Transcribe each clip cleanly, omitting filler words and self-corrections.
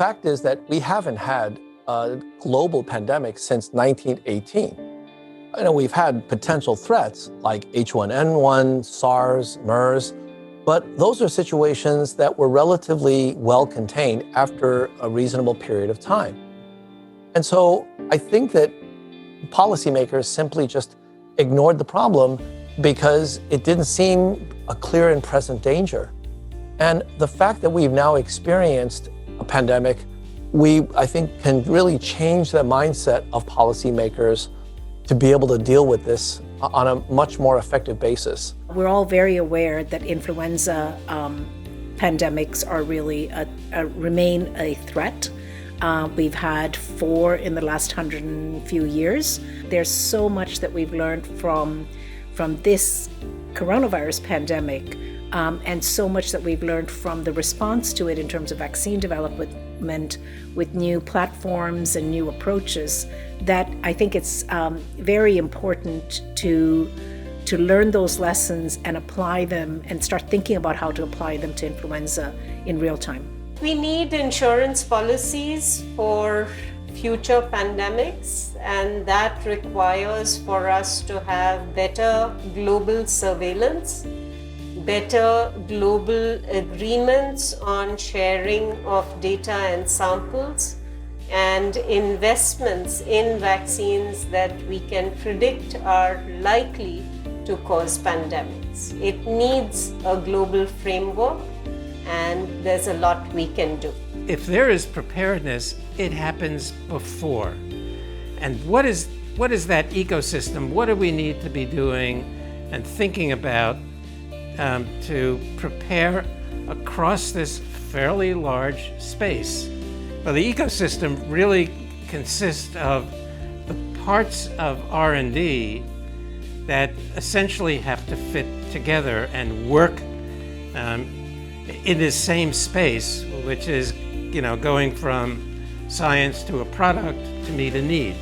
fact is that we haven't had a global pandemic since 1918. I know we've had potential threats like H1N1, SARS, MERS, but those are situations that were relatively well contained after a reasonable period of time. And so I think that policymakers simply just ignored the problem because it didn't seem a clear and present danger. And the fact that we've now experienced a pandemic, I think, can really change the mindset of policymakers to be able to deal with this on a much more effective basis. We're all very aware that influenza pandemics are really remain a threat. We've had 4 in the last 100 and few years. There's so much that we've learned from this coronavirus pandemic, and so much that we've learned from the response to it in terms of vaccine development with new platforms and new approaches, that I think it's very important to learn those lessons and apply them and start thinking about how to apply them to influenza in real time. We need insurance policies for future pandemics, and that requires for us to have better global surveillance, better global agreements on sharing of data and samples, and investments in vaccines that we can predict are likely to cause pandemics. It needs a global framework, and there's a lot we can do. If there is preparedness, it happens before. And what is that ecosystem? What do we need to be doing and thinking about to prepare across this fairly large space? Well, the ecosystem really consists of the parts of R&D that essentially have to fit together and work in this same space, which is, going from science to a product to meet a need.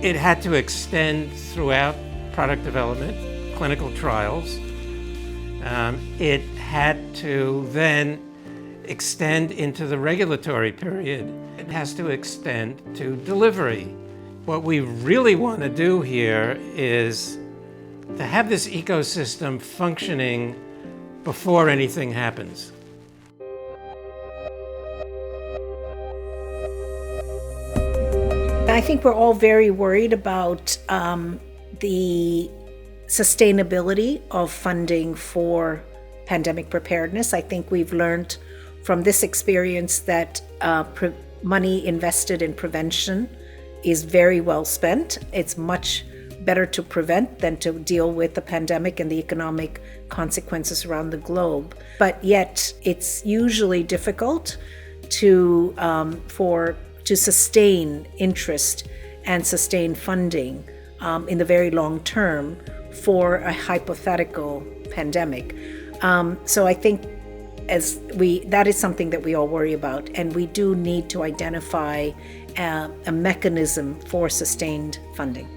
It had to extend throughout product development, clinical trials. It had to then extend into the regulatory period. It has to extend to delivery. What we really want to do here is to have this ecosystem functioning before anything happens. I think we're all very worried about the sustainability of funding for pandemic preparedness. I think we've learned from this experience that money invested in prevention is very well spent. It's much better to prevent than to deal with the pandemic and the economic consequences around the globe. But yet, it's usually difficult to sustain interest and sustain funding in the very long term for a hypothetical pandemic. So I think that is something that we all worry about, and we do need to identify a mechanism for sustained funding.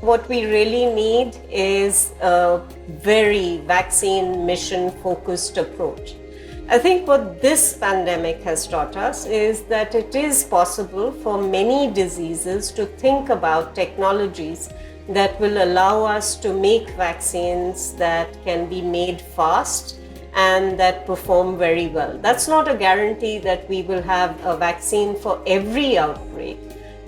What we really need is a very vaccine mission-focused approach. I think what this pandemic has taught us is that it is possible for many diseases to think about technologies that will allow us to make vaccines that can be made fast and that perform very well. That's not a guarantee that we will have a vaccine for every outbreak,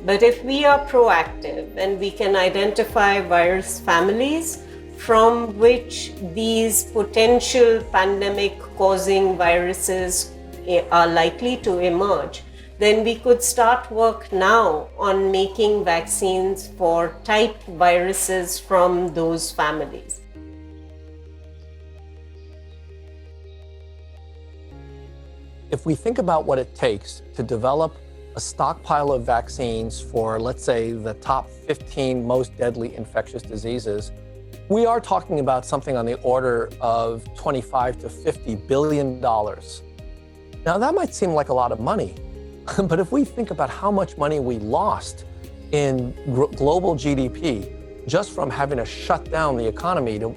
but if we are proactive and we can identify virus families from which these potential pandemic-causing viruses are likely to emerge, then we could start work now on making vaccines for type viruses from those families. If we think about what it takes to develop a stockpile of vaccines for, let's say, the top 15 most deadly infectious diseases, we are talking about something on the order of $25 to $50 billion. Now, that might seem like a lot of money, but if we think about how much money we lost in global GDP just from having to shut down the economy, to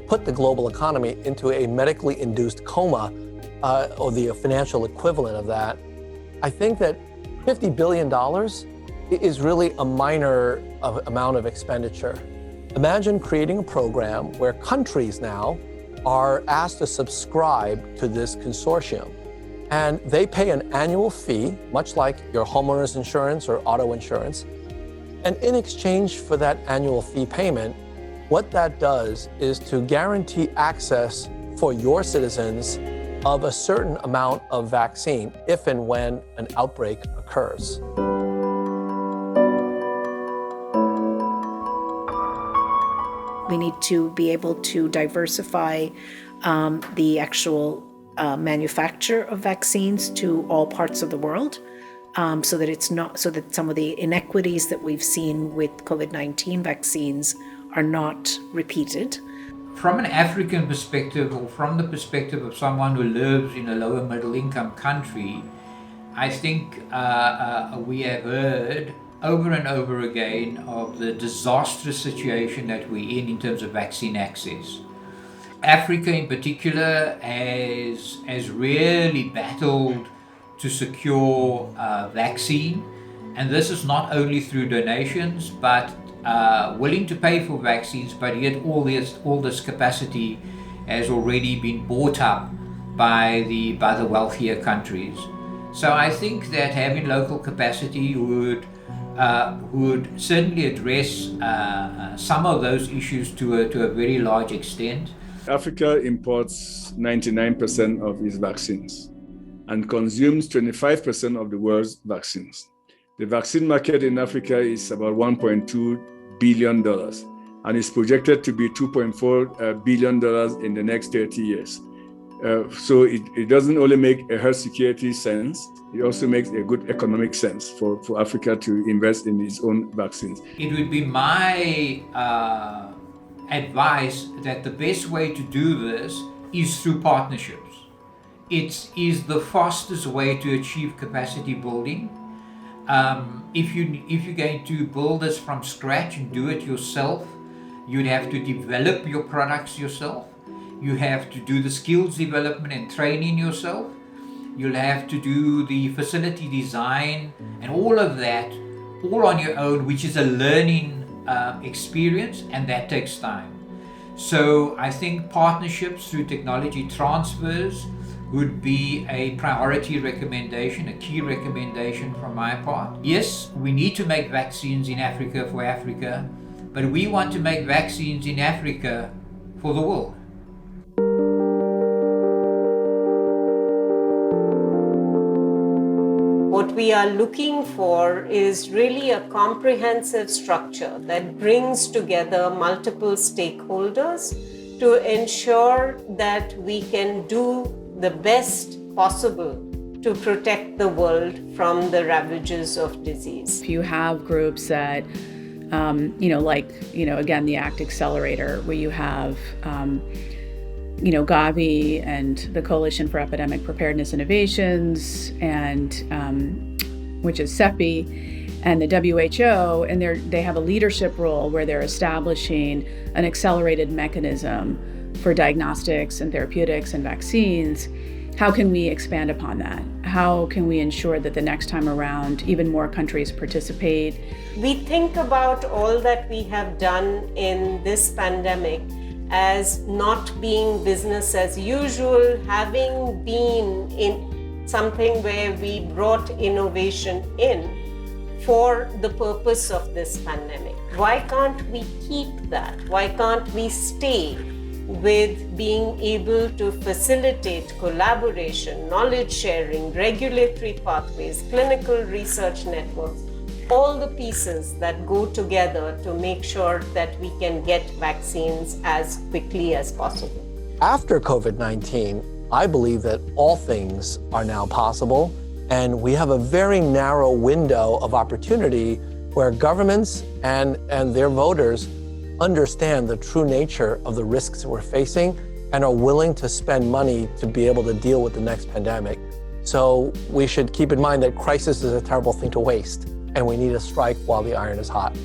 put the global economy into a medically induced coma, or the financial equivalent of that, I think that $50 billion is really a minor amount of expenditure. Imagine creating a program where countries now are asked to subscribe to this consortium. And they pay an annual fee, much like your homeowner's insurance or auto insurance. And in exchange for that annual fee payment, what that does is to guarantee access for your citizens of a certain amount of vaccine if and when an outbreak occurs. We need to be able to diversify the actual manufacture of vaccines to all parts of the world, so that some of the inequities that we've seen with COVID-19 vaccines are not repeated. From an African perspective, or from the perspective of someone who lives in a lower middle income country, I think we have heard over and over again of the disastrous situation that we're in terms of vaccine access. Africa in particular has really battled to secure vaccine, and this is not only through donations, but willing to pay for vaccines, but yet all this capacity has already been bought up by the wealthier countries. So I think that having local capacity would certainly address some of those issues to a very large extent. Africa imports 99% of its vaccines and consumes 25% of the world's vaccines. The vaccine market in Africa is about $1.2 billion and is projected to be $2.4 billion in the next 30 years. So it doesn't only make a health security sense, it also makes a good economic sense for Africa to invest in its own vaccines. It would be my advice that the best way to do this is through partnerships. It is the fastest way to achieve capacity building. If you're going to build this from scratch and do it yourself, you'd have to develop your products yourself. You have to do the skills development and training yourself. You'll have to do the facility design and all of that, all on your own, which is a learning experience, and that takes time. So I think partnerships through technology transfers would be a priority recommendation, a key recommendation from my part. Yes, we need to make vaccines in Africa for Africa, but we want to make vaccines in Africa for the world. What we are looking for is really a comprehensive structure that brings together multiple stakeholders to ensure that we can do the best possible to protect the world from the ravages of disease. If you have groups that, again, the ACT Accelerator, where you have Gavi and the Coalition for Epidemic Preparedness Innovations, and which is CEPI, and the WHO, and they have a leadership role where they're establishing an accelerated mechanism for diagnostics and therapeutics and vaccines. How can we expand upon that? How can we ensure that the next time around, even more countries participate? We think about all that we have done in this pandemic as not being business as usual, having been in something where we brought innovation in for the purpose of this pandemic. Why can't we keep that? Why can't we stay with being able to facilitate collaboration, knowledge sharing, regulatory pathways, clinical research networks, all the pieces that go together to make sure that we can get vaccines as quickly as possible. After COVID-19, I believe that all things are now possible, and we have a very narrow window of opportunity where governments and their voters understand the true nature of the risks that we're facing and are willing to spend money to be able to deal with the next pandemic. So we should keep in mind that crisis is a terrible thing to waste, and we need to strike while the iron is hot.